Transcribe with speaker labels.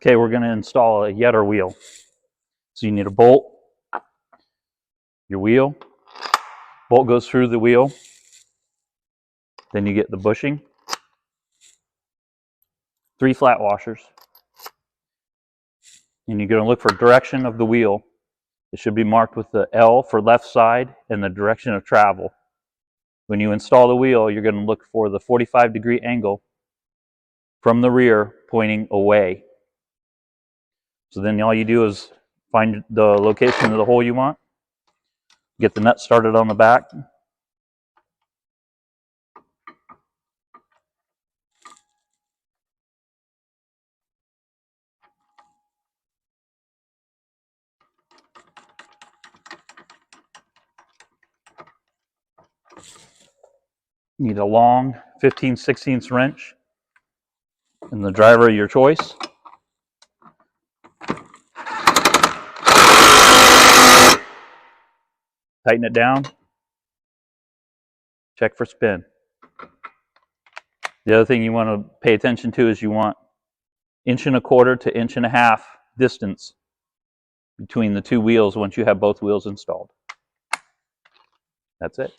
Speaker 1: Okay, we're going to install a Yetter wheel. So you need a bolt, your wheel, bolt goes through the wheel, then you get the bushing, 3 flat washers, and you're going to look for direction of the wheel. It should be marked with the L for left side and the direction of travel. When you install the wheel, you're going to look for the 45-degree angle from the rear pointing away. So then all you do is find the location of the hole you want, get the nut started on the back, you need a long 15/16 wrench and the driver of your choice. Tighten it down, check for spin. The other thing you want to pay attention to is you want 1.25 to 1.5 inch distance between the 2 wheels once you have both wheels installed. That's it.